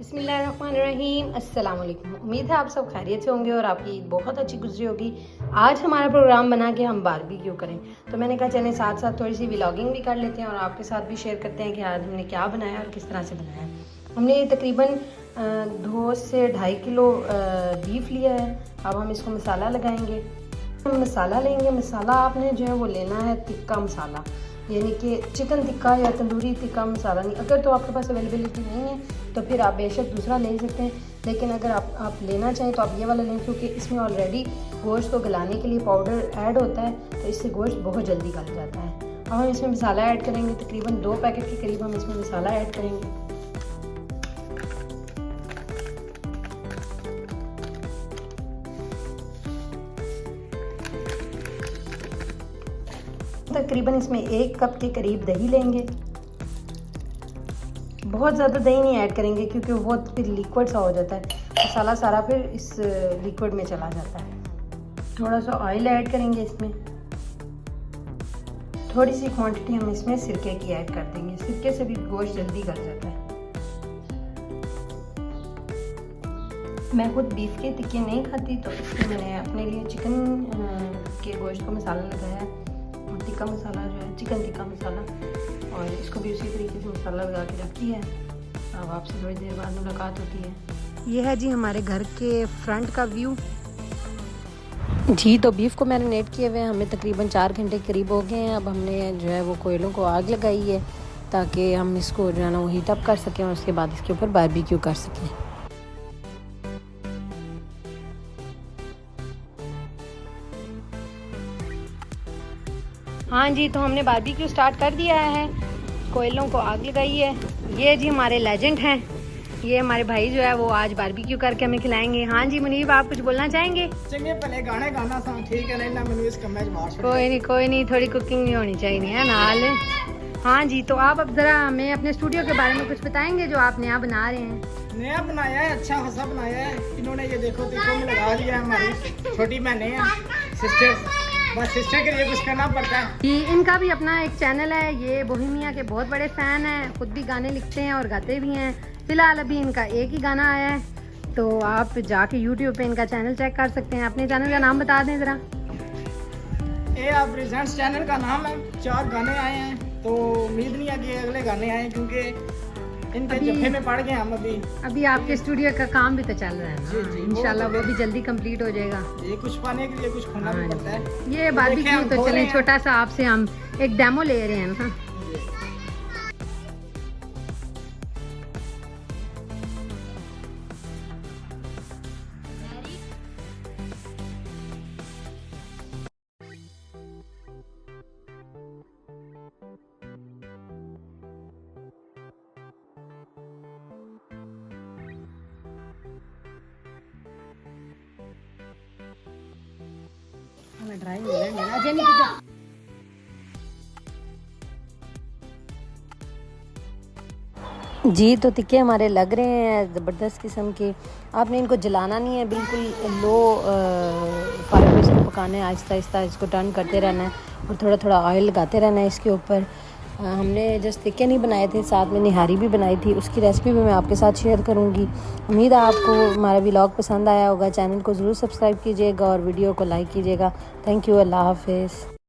बिस्मिल्लाहिर्रहमानिर्रहीम। अस्सलाम वालेकुम। उम्मीद है आप सब खैरियत से होंगे और आपकी ईद बहुत अच्छी गुजरी होगी। आज हमारा प्रोग्राम बना कि हम बारबेक्यू करें, तो मैंने कहा चलें साथ साथ थोड़ी सी व्लॉगिंग भी कर लेते हैं और आपके साथ भी शेयर करते हैं कि आज हमने क्या बनाया और किस तरह से बनाया। हमने तकरीबन 2 से 2.5 किलो बीफ लिया है। अब हम इसको मसाला लगाएंगे। हम मसाला लेंगे। मसाला आपने जो है वो लेना है तिक्का मसाला, यानी कि चिकन टिक्का या तंदूरी टिक्का मसाला नहीं। अगर तो आपके पास अवेलेबिलिटी नहीं है तो फिर आप बेशक दूसरा ले सकते हैं, लेकिन अगर आप लेना चाहें तो आप ये वाला लें, क्योंकि इसमें ऑलरेडी गोश्त को गलाने के लिए पाउडर ऐड होता है, तो इससे गोश्त बहुत जल्दी गल जाता है। अब हम इसमें मसाला ऐड करेंगे। तकरीबन 2 पैकेट के करीब हम इसमें मसाला ऐड करेंगे। तकरीबन इसमें 1 कप के करीब दही लेंगे। बहुत ज़्यादा दही नहीं ऐड करेंगे क्योंकि वो फिर लिक्विड सा हो जाता है, मसाला सारा फिर इस लिक्विड में चला जाता है। थोड़ा सा ऑयल ऐड करेंगे इसमें। थोड़ी सी क्वांटिटी हम इसमें सिरके की ऐड कर देंगे। सिरके से भी गोश्त जल्दी गल जाता है। मैं खुद बीफ के टिक्के नहीं खाती, तो इसलिए मैंने अपने लिए चिकन के गोश्त को मसाला लगाया है, टिक्का मसाला जो है चिकन टिक्का मसाला, और इसको भी उसी तरीके से मसाला लगा के रख दिया है। अब आपसे थोड़ी देर बाद मुलाकात होती है। ये है जी हमारे घर के फ्रंट का व्यू जी। तो बीफ को मैरिनेट किए हुए हमें तकरीबन 4 घंटे करीब हो गए हैं। अब हमने जो है वो कोयलों को आग लगाई है ताकि हम इसको जो है ना वो हीट अप कर सकें और उसके बाद इसके ऊपर बारबेक्यू कर सकें। हाँ जी, तो हमने बारबेक्यू स्टार्ट कर दिया है, कोयलों को आग लगाई है। ये जी हमारे लेजेंड हैं, ये हमारे भाई जो है वो आज बारबेक्यू करके हमें खिलाएंगे। हाँ जी मुनीब, आप कुछ बोलना चाहेंगे? चंगे भले गाने गाना सा ठीक है, नहीं ना मैंने इसका मैच मार। कोई नहीं, थोड़ी कुकिंग भी होनी चाहिए है नाल। हाँ जी, तो आप अब ज़रा हमें अपने स्टूडियो के बारे में कुछ बताएंगे जो आप नया बना रहे हैं। नया बनाया है, अच्छा खासा बनाया है इन्होंने। ये देखो टिक्कों में लगा दिया है। हमारी छोटी बहनें हैं, सिस्टर, बस सिस्टर के लिए कुछ करना पड़ता है। ये इनका भी अपना एक चैनल है। ये बोहेमिया के बहुत बड़े फ़ैन हैं, खुद भी गाने लिखते हैं और गाते भी हैं। फ़िलहाल अभी इनका एक ही गाना आया है, तो आप जाके यूट्यूब पे इनका चैनल चेक कर सकते हैं। अपने चैनल का नाम बता दें ज़रा। ये आप प्रेजेंट्स चैनल का नाम है। 4 गाने आए हैं, तो उम्मीद नहीं है कि अगले गाने आए, क्योंकि इनके जफ्फे में पड़ गए हम। अभी आपके स्टूडियो का काम भी तो चल रहा है ना। जी, जी, इंशाल्लाह वो भी जल्दी कंप्लीट हो जाएगा। ये कुछ पाने के लिए कुछ खोना भी पड़ता है। ये बारबेक्यू तो चले छोटा सा आपसे हम एक डेमो ले रहे हैं ना। जी, तो टिक्के हमारे लग रहे हैं ज़बरदस्त किस्म के। आपने इनको जलाना नहीं है, बिल्कुल लो फायर पे इसको पकाना है। आहिस्ता आहिस्ता इसको टर्न करते रहना है और थोड़ा थोड़ा ऑयल लगाते रहना है इसके ऊपर। हमने जस्ट टिक्के नहीं बनाए थे, साथ में निहारी भी बनाई थी, उसकी रेसिपी भी मैं आपके साथ शेयर करूँगी। उम्मीद है आपको हमारा व्लॉग पसंद आया होगा। चैनल को ज़रूर सब्सक्राइब कीजिएगा और वीडियो को लाइक कीजिएगा। Thank you. अल्लाह हाफ़िज़।